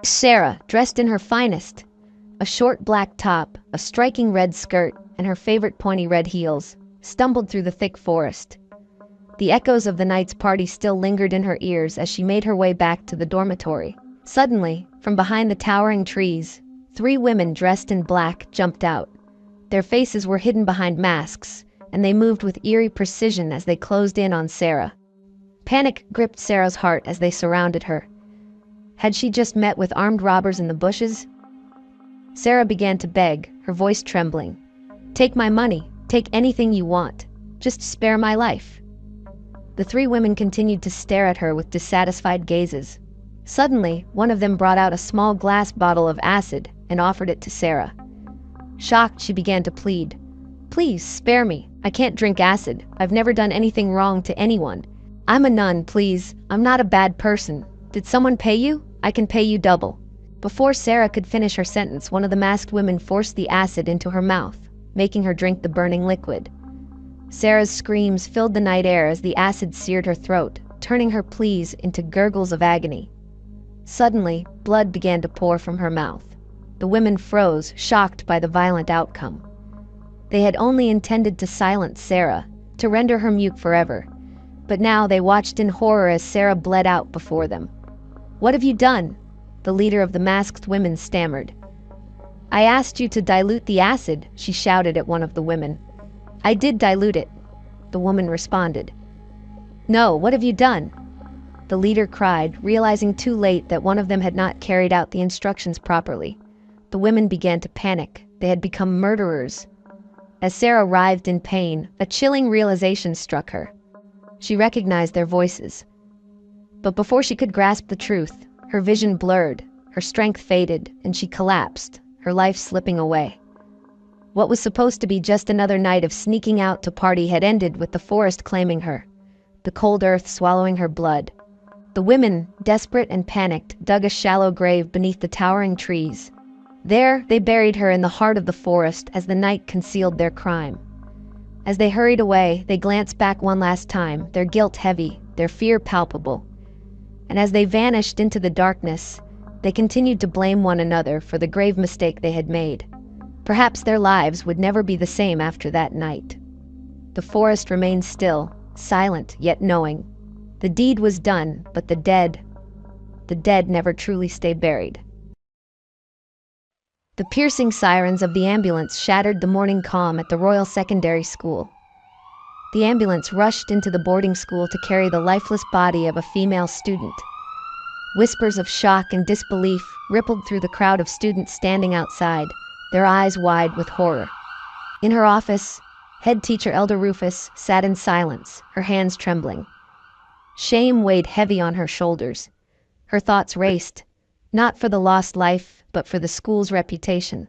Sarah, dressed in her finest, a short black top, a striking red skirt, and her favorite pointy red heels, stumbled through the thick forest. The echoes of the night's party still lingered in her ears as she made her way back to the dormitory. Suddenly, from behind the towering trees, 3 women dressed in black jumped out. Their faces were hidden behind masks, and they moved with eerie precision as they closed in on Sarah. Panic gripped Sarah's heart as they surrounded her. Had she just met with armed robbers in the bushes? Sarah began to beg, her voice trembling. "Take my money. Take anything you want. Just spare my life." The 3 women continued to stare at her with dissatisfied gazes. Suddenly, one of them brought out a small glass bottle of acid and offered it to Sarah. Shocked, she began to plead. "Please, spare me. I can't drink acid. I've never done anything wrong to anyone. I'm a nun, please. I'm not a bad person. Did someone pay you? I can pay you double." Before Sarah could finish her sentence, one of the masked women forced the acid into her mouth, making her drink the burning liquid. Sarah's screams filled the night air as the acid seared her throat, turning her pleas into gurgles of agony. Suddenly, blood began to pour from her mouth. The women froze, shocked by the violent outcome. They had only intended to silence Sarah, to render her mute forever. But now they watched in horror as Sarah bled out before them. "What have you done?" the leader of the masked women stammered. "I asked you to dilute the acid," she shouted at one of the women. "I did dilute it," the woman responded. "No, what have you done?" the leader cried, realizing too late that one of them had not carried out the instructions properly. The women began to panic. They had become murderers. As Sarah writhed in pain, a chilling realization struck her. She recognized their voices. But before she could grasp the truth, her vision blurred, her strength faded, and she collapsed, her life slipping away. What was supposed to be just another night of sneaking out to party had ended with the forest claiming her, the cold earth swallowing her blood. The women, desperate and panicked, dug a shallow grave beneath the towering trees. There, they buried her in the heart of the forest as the night concealed their crime. As they hurried away, they glanced back one last time, their guilt heavy, their fear palpable. And as they vanished into the darkness, they continued to blame one another for the grave mistake they had made. Perhaps their lives would never be the same after that night. The forest remained still, silent yet knowing. The deed was done, but the dead never truly stay buried. The piercing sirens of the ambulance shattered the morning calm at the Royal Secondary School. The ambulance rushed into the boarding school to carry the lifeless body of a female student. Whispers of shock and disbelief rippled through the crowd of students standing outside, their eyes wide with horror. In her office, head teacher Elder Rufus sat in silence, her hands trembling. Shame weighed heavy on her shoulders. Her thoughts raced, not for the lost life, but for the school's reputation.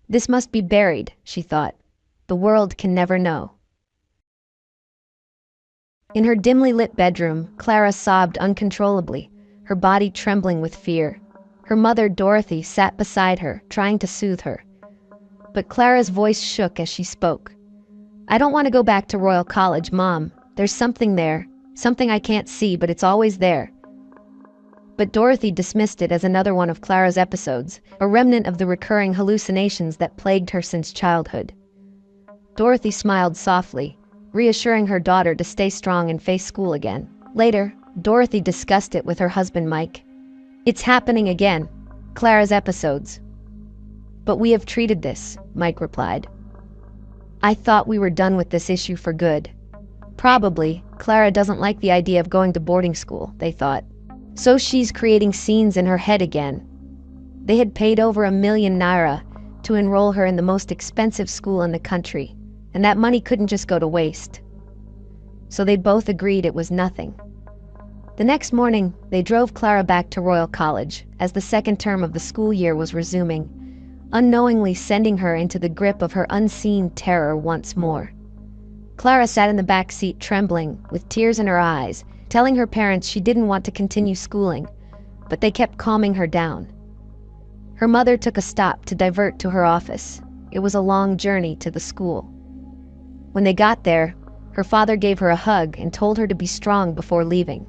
This must be buried, she thought. The world can never know. In her dimly lit bedroom, Clara sobbed uncontrollably, her body trembling with fear. Her mother, Dorothy, sat beside her, trying to soothe her. But Clara's voice shook as she spoke. "I don't want to go back to Royal College, Mom. There's something there, something I can't see, but it's always there." But Dorothy dismissed it as another one of Clara's episodes, a remnant of the recurring hallucinations that plagued her since childhood. Dorothy smiled softly, reassuring her daughter to stay strong and face school again. Later, Dorothy discussed it with her husband Mike. "It's happening again. Clara's episodes." "But we have treated this," Mike replied. "I thought we were done with this issue for good." Probably, Clara doesn't like the idea of going to boarding school, they thought. So she's creating scenes in her head again. They had paid over £1,000,000 to enroll her in the most expensive school in the country, and that money couldn't just go to waste. So they both agreed it was nothing. The next morning, they drove Clara back to Royal College as the second term of the school year was resuming, unknowingly sending her into the grip of her unseen terror once more. Clara sat in the back seat trembling, with tears in her eyes, telling her parents she didn't want to continue schooling, but they kept calming her down. Her mother took a stop to divert to her office. It was a long journey to the school. When they got there, her father gave her a hug and told her to be strong before leaving.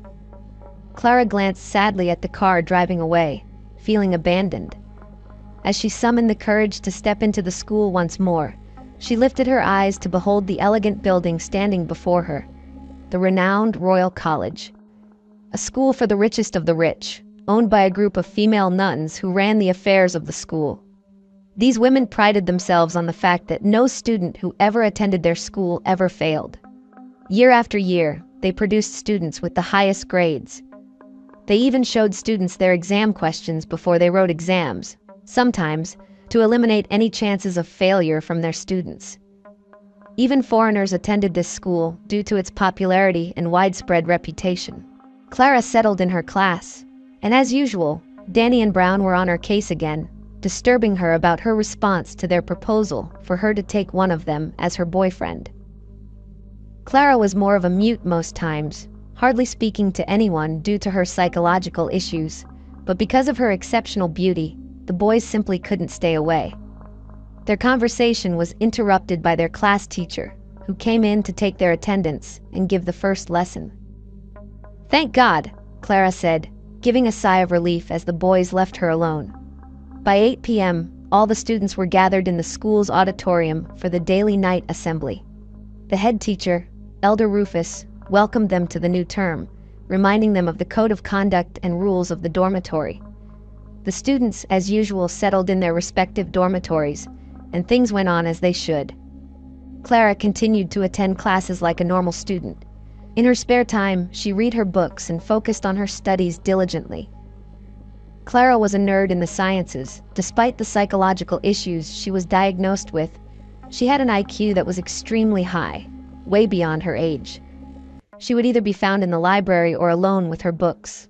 Clara glanced sadly at the car driving away, feeling abandoned. As she summoned the courage to step into the school once more, she lifted her eyes to behold the elegant building standing before her, the renowned Royal College, a school for the richest of the rich, owned by a group of female nuns who ran the affairs of the school. These women prided themselves on the fact that no student who ever attended their school ever failed. Year after year, they produced students with the highest grades. They even showed students their exam questions before they wrote exams, sometimes to eliminate any chances of failure from their students. Even foreigners attended this school due to its popularity and widespread reputation. Clara settled in her class, and as usual, Danny and Brown were on her case again, disturbing her about her response to their proposal for her to take one of them as her boyfriend. Clara was more of a mute most times, hardly speaking to anyone due to her psychological issues, but because of her exceptional beauty, the boys simply couldn't stay away. Their conversation was interrupted by their class teacher, who came in to take their attendance and give the first lesson. "Thank God," Clara said, giving a sigh of relief as the boys left her alone. By 8 p.m., all the students were gathered in the school's auditorium for the daily night assembly. The head teacher, Elder Rufus, welcomed them to the new term, reminding them of the code of conduct and rules of the dormitory. The students, as usual, settled in their respective dormitories, and things went on as they should. Clara continued to attend classes like a normal student. In her spare time, she read her books and focused on her studies diligently. Clara was a nerd in the sciences. Despite the psychological issues she was diagnosed with, she had an IQ that was extremely high, way beyond her age. She would either be found in the library or alone with her books.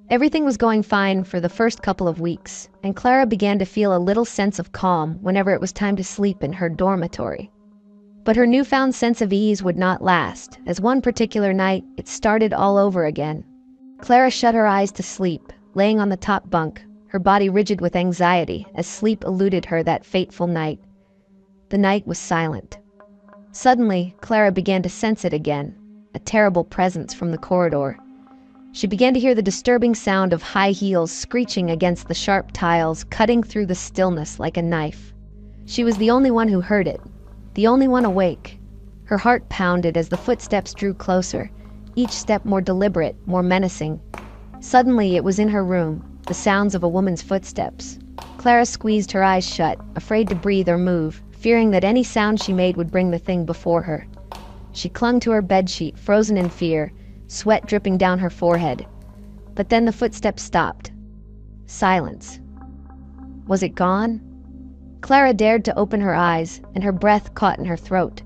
Everything was going fine for the first couple of weeks, and Clara began to feel a little sense of calm whenever it was time to sleep in her dormitory. But her newfound sense of ease would not last, as one particular night it started all over again. Clara shut her eyes to sleep, laying on the top bunk, her body rigid with anxiety as sleep eluded her that fateful night. The night was silent. Suddenly, Clara began to sense it again, a terrible presence from the corridor. She began to hear the disturbing sound of high heels screeching against the sharp tiles, cutting through the stillness like a knife. She was the only one who heard it, the only one awake. Her heart pounded as the footsteps drew closer, each step more deliberate, more menacing. Suddenly, it was in her room, the sounds of a woman's footsteps. Clara squeezed her eyes shut, afraid to breathe or move, fearing that any sound she made would bring the thing before her. She clung to her bedsheet, frozen in fear, sweat dripping down her forehead. But then the footsteps stopped. Silence. Was it gone? Clara dared to open her eyes, and her breath caught in her throat.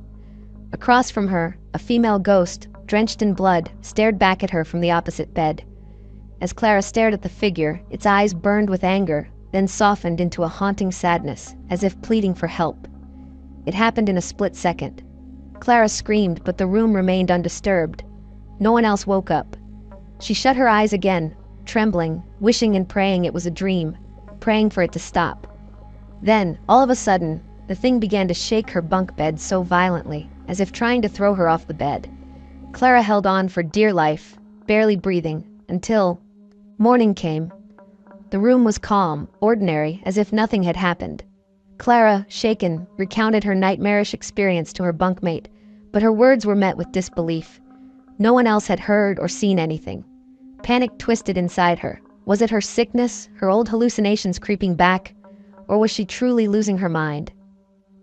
Across from her, a female ghost, drenched in blood, stared back at her from the opposite bed. As Clara stared at the figure, its eyes burned with anger, then softened into a haunting sadness, as if pleading for help. It happened in a split second. Clara screamed, but the room remained undisturbed. No one else woke up. She shut her eyes again, trembling, wishing and praying it was a dream, praying for it to stop. Then, all of a sudden, the thing began to shake her bunk bed so violently, as if trying to throw her off the bed. Clara held on for dear life, barely breathing, until morning came. The room was calm, ordinary, as if nothing had happened. Clara, shaken, recounted her nightmarish experience to her bunkmate, but her words were met with disbelief. No one else had heard or seen anything. Panic twisted inside her. Was it her sickness, her old hallucinations creeping back, or was she truly losing her mind?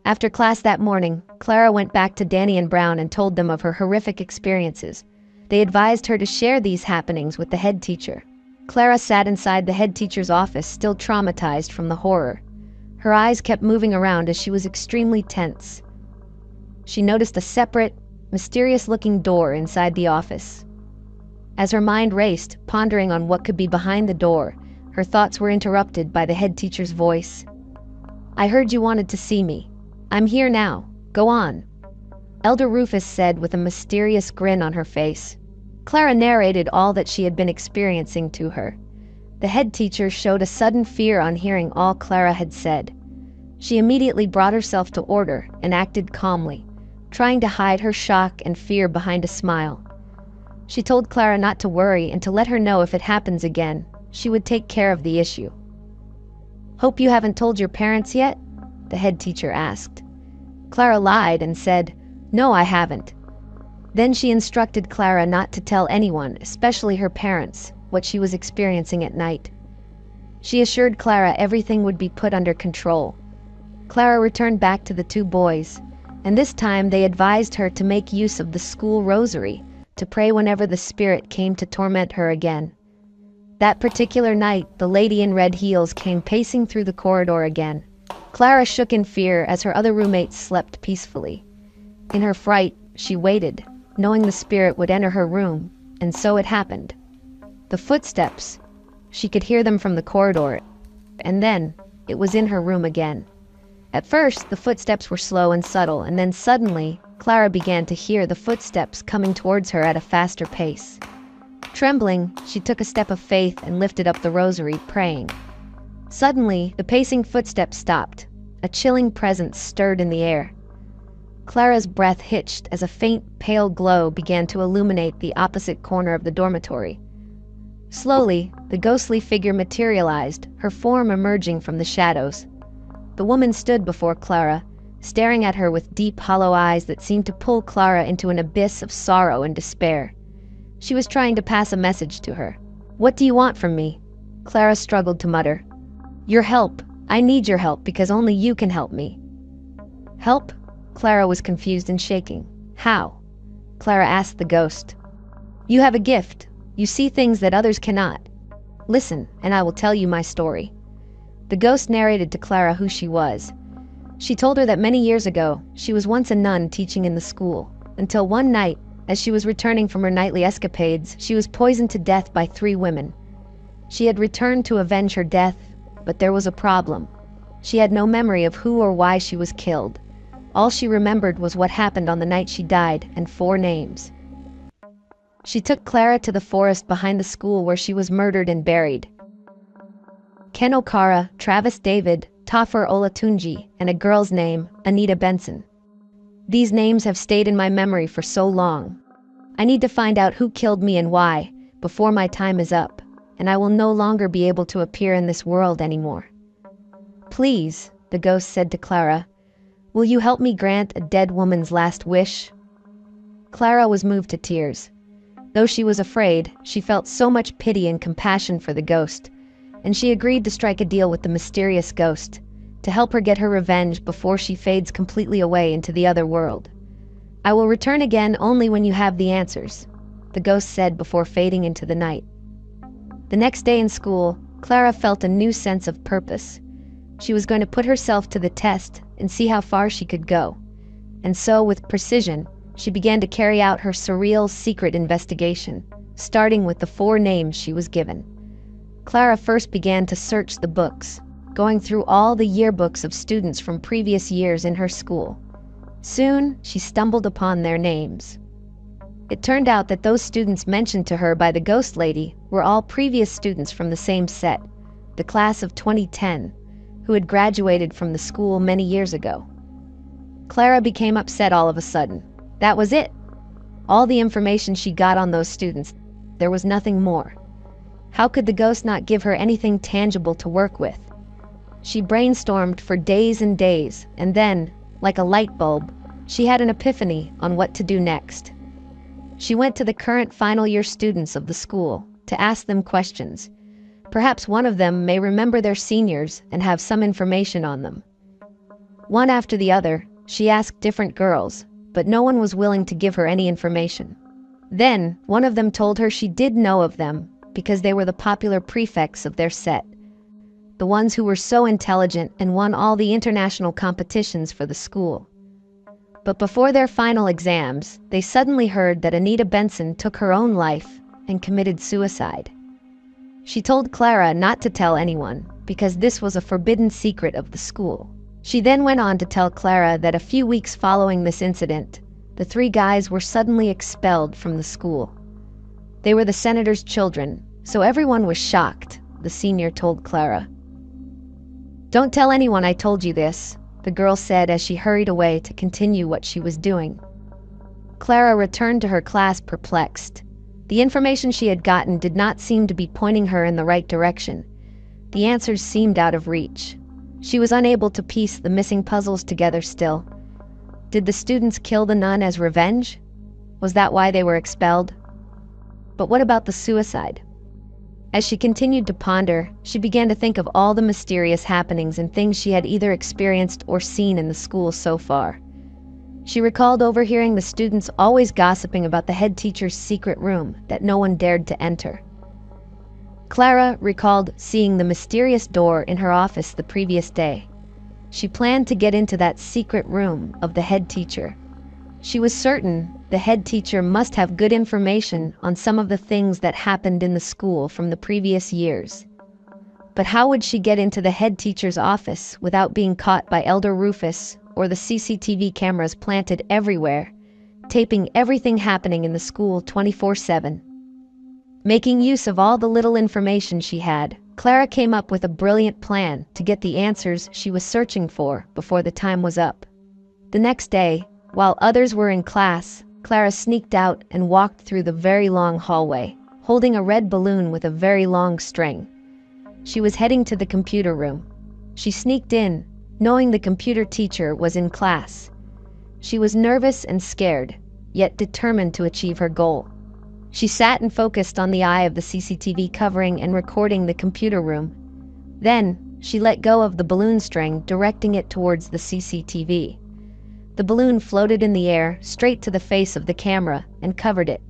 After class that morning, Clara went back to Danny and Brown and told them of her horrific experiences. They advised her to share these happenings with the head teacher. Clara sat inside the head teacher's office, still traumatized from the horror. Her eyes kept moving around as she was extremely tense. She noticed a separate, mysterious-looking door inside the office. As her mind raced, pondering on what could be behind the door, her thoughts were interrupted by the head teacher's voice. "I heard you wanted to see me. I'm here now. Go on," Elder Rufus said with a mysterious grin on her face. Clara narrated all that she had been experiencing to her. The head teacher showed a sudden fear on hearing all Clara had said. She immediately brought herself to order and acted calmly, trying to hide her shock and fear behind a smile. She told Clara not to worry and to let her know if it happens again. She would take care of the issue. "Hope you haven't told your parents yet?" the head teacher asked. Clara lied and said, "No, I haven't." Then she instructed Clara not to tell anyone, especially her parents, what she was experiencing at night. She assured Clara everything would be put under control. Clara returned back to the two boys, and this time they advised her to make use of the school rosary to pray whenever the spirit came to torment her again. That particular night, the lady in red heels came pacing through the corridor again. Clara shook in fear as her other roommates slept peacefully. In her fright, she waited, knowing the spirit would enter her room, and so it happened. The footsteps, she could hear them from the corridor, and then it was in her room again. At first, the footsteps were slow and subtle, and then suddenly, Clara began to hear the footsteps coming towards her at a faster pace. Trembling, she took a step of faith and lifted up the rosary, praying. Suddenly, the pacing footsteps stopped. A chilling presence stirred in the air. Clara's breath hitched as a faint, pale glow began to illuminate the opposite corner of the dormitory. Slowly, the ghostly figure materialized, her form emerging from the shadows. The woman stood before Clara, staring at her with deep, hollow eyes that seemed to pull Clara into an abyss of sorrow and despair. She was trying to pass a message to her. "What do you want from me?" Clara struggled to mutter. "Your help. I need your help because only you can help me." "Help?" Clara was confused and shaking. "How?" Clara asked the ghost. "You have a gift. You see things that others cannot. Listen, and I will tell you my story." The ghost narrated to Clara who she was. She told her that many years ago, she was once a nun teaching in the school, until one night, as she was returning from her nightly escapades, she was poisoned to death by 3 women. She had returned to avenge her death, but there was a problem. She had no memory of who or why she was killed. All she remembered was what happened on the night she died, and 4 names. She took Clara to the forest behind the school where she was murdered and buried. Ken Okara, Travis David, Tafur Olatunji, and a girl's name, Anita Benson. These names have stayed in my memory for so long. I need to find out who killed me and why, before my time is up, and I will no longer be able to appear in this world anymore. "Please," the ghost said to Clara, "will you help me grant a dead woman's last wish?" Clara was moved to tears. Though she was afraid, she felt so much pity and compassion for the ghost, and she agreed to strike a deal with the mysterious ghost, to help her get her revenge before she fades completely away into the other world. "I will return again only when you have the answers," the ghost said before fading into the night. The next day in school, Clara felt a new sense of purpose. She was going to put herself to the test and see how far she could go. And so, with precision, she began to carry out her surreal secret investigation, starting with the 4 names she was given. Clara first began to search the books, going through all the yearbooks of students from previous years in her school. Soon, she stumbled upon their names. It turned out that those students mentioned to her by the ghost lady were all previous students from the same set, the class of 2010, who had graduated from the school many years ago. Clara became upset all of a sudden. That was it. All the information she got on those students, there was nothing more. How could the ghost not give her anything tangible to work with? She brainstormed for days and days, and then, like a light bulb, she had an epiphany on what to do next. She went to the current final year students of the school to ask them questions. Perhaps one of them may remember their seniors and have some information on them. One after the other, she asked different girls, but no one was willing to give her any information. Then, one of them told her she did know of them because they were the popular prefects of their set, the ones who were so intelligent and won all the international competitions for the school. But before their final exams, they suddenly heard that Anita Benson took her own life and committed suicide. She told Clara not to tell anyone because this was a forbidden secret of the school. She then went on to tell Clara that a few weeks following this incident, the 3 guys were suddenly expelled from the school. They were the senator's children, so everyone was shocked, the senior told Clara. "Don't tell anyone I told you this," the girl said as she hurried away to continue what she was doing. Clara returned to her class perplexed. The information she had gotten did not seem to be pointing her in the right direction. The answers seemed out of reach. She was unable to piece the missing puzzles together still. Did the students kill the nun as revenge? Was that why they were expelled? But what about the suicide? As she continued to ponder, she began to think of all the mysterious happenings and things she had either experienced or seen in the school so far. She recalled overhearing the students always gossiping about the head teacher's secret room that no one dared to enter. Clara recalled seeing the mysterious door in her office the previous day. She planned to get into that secret room of the head teacher. She was certain the head teacher must have good information on some of the things that happened in the school from the previous years. But how would she get into the head teacher's office without being caught by Elder Rufus or the CCTV cameras planted everywhere, taping everything happening in the school 24/7? Making use of all the little information she had, Clara came up with a brilliant plan to get the answers she was searching for before the time was up. The next day, while others were in class, Clara sneaked out and walked through the very long hallway, holding a red balloon with a very long string. She was heading to the computer room. She sneaked in, knowing the computer teacher was in class. She was nervous and scared, yet determined to achieve her goal. She sat and focused on the eye of the CCTV covering and recording the computer room. Then, she let go of the balloon string, directing it towards the CCTV. The balloon floated in the air, straight to the face of the camera, and covered it.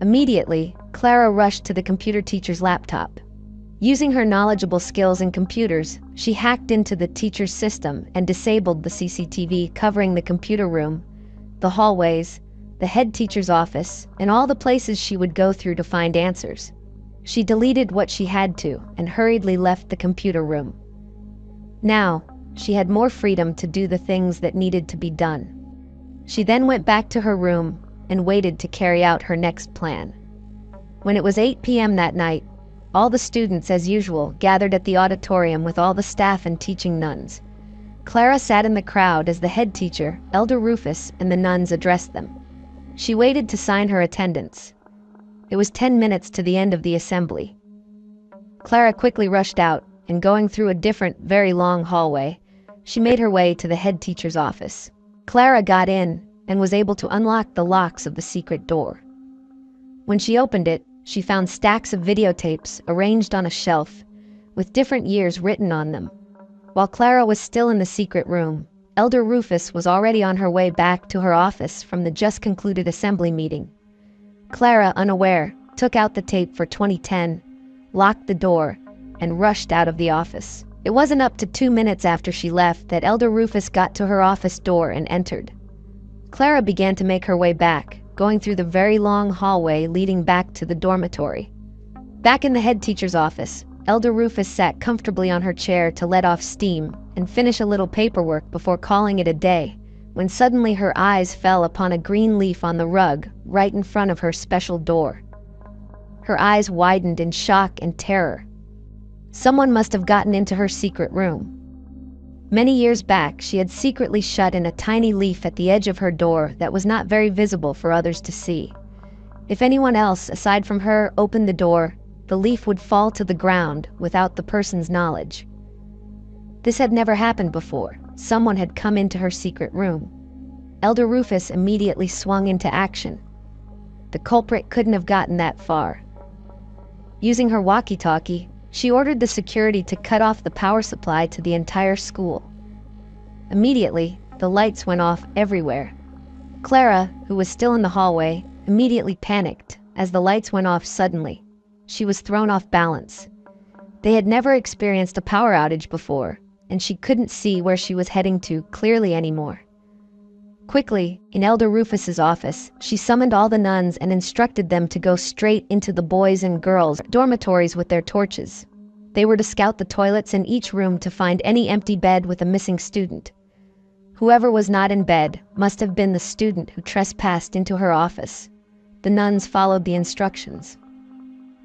Immediately, Clara rushed to the computer teacher's laptop. Using her knowledgeable skills in computers, she hacked into the teacher's system and disabled the CCTV covering the computer room, the hallways, the head teacher's office, and all the places she would go through to find answers. She deleted what she had to and hurriedly left the computer room. Now, she had more freedom to do the things that needed to be done. She then went back to her room and waited to carry out her next plan. When it was 8 p.m. that night, all the students, as usual, gathered at the auditorium with all the staff and teaching nuns. Clara sat in the crowd as the head teacher, Elder Rufus, and the nuns addressed them. She waited to sign her attendance. It was 10 minutes to the end of the assembly. Clara quickly rushed out, and going through a different, very long hallway, she made her way to the head teacher's office. Clara got in and was able to unlock the locks of the secret door. When she opened it, she found stacks of videotapes arranged on a shelf, with different years written on them. While Clara was still in the secret room, Elder Rufus was already on her way back to her office from the just concluded assembly meeting. Clara, unaware, took out the tape for 2010, locked the door, and rushed out of the office. It wasn't up to 2 minutes after she left that Elder Rufus got to her office door and entered. Clara began to make her way back, going through the very long hallway leading back to the dormitory. Back in the head teacher's office, Elder Rufus sat comfortably on her chair to let off steam and finish a little paperwork before calling it a day, when suddenly her eyes fell upon a green leaf on the rug right in front of her special door. Her eyes widened in shock and terror. Someone must have gotten into her secret room. Many years back, she had secretly shut in a tiny leaf at the edge of her door that was not very visible for others to see. If anyone else, aside from her, opened the door, the leaf would fall to the ground without the person's knowledge. This had never happened before. Someone had come into her secret room. Elder Rufus immediately swung into action. The culprit couldn't have gotten that far. Using her walkie-talkie, she ordered the security to cut off the power supply to the entire school. Immediately, the lights went off everywhere. Clara, who was still in the hallway, immediately panicked as the lights went off suddenly. She was thrown off balance. They had never experienced a power outage before, and she couldn't see where she was heading to clearly anymore. Quickly, in Elder Rufus's office, she summoned all the nuns and instructed them to go straight into the boys' and girls' dormitories with their torches. They were to scout the toilets in each room to find any empty bed with a missing student. Whoever was not in bed must have been the student who trespassed into her office. The nuns followed the instructions.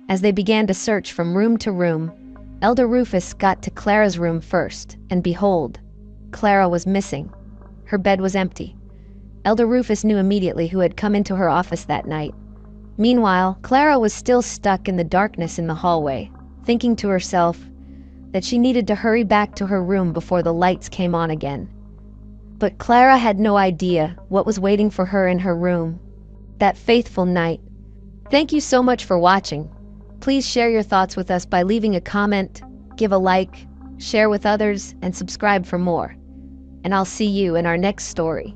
As they began to search from room to room, Elder Rufus got to Clara's room first, and behold, Clara was missing. Her bed was empty. Elder Rufus knew immediately who had come into her office that night. Meanwhile, Clara was still stuck in the darkness in the hallway, thinking to herself, that she needed to hurry back to her room before the lights came on again. But Clara had no idea what was waiting for her in her room that faithful night. Thank you so much for watching. Please share your thoughts with us by leaving a comment, give a like, share with others, and subscribe for more. And I'll see you in our next story.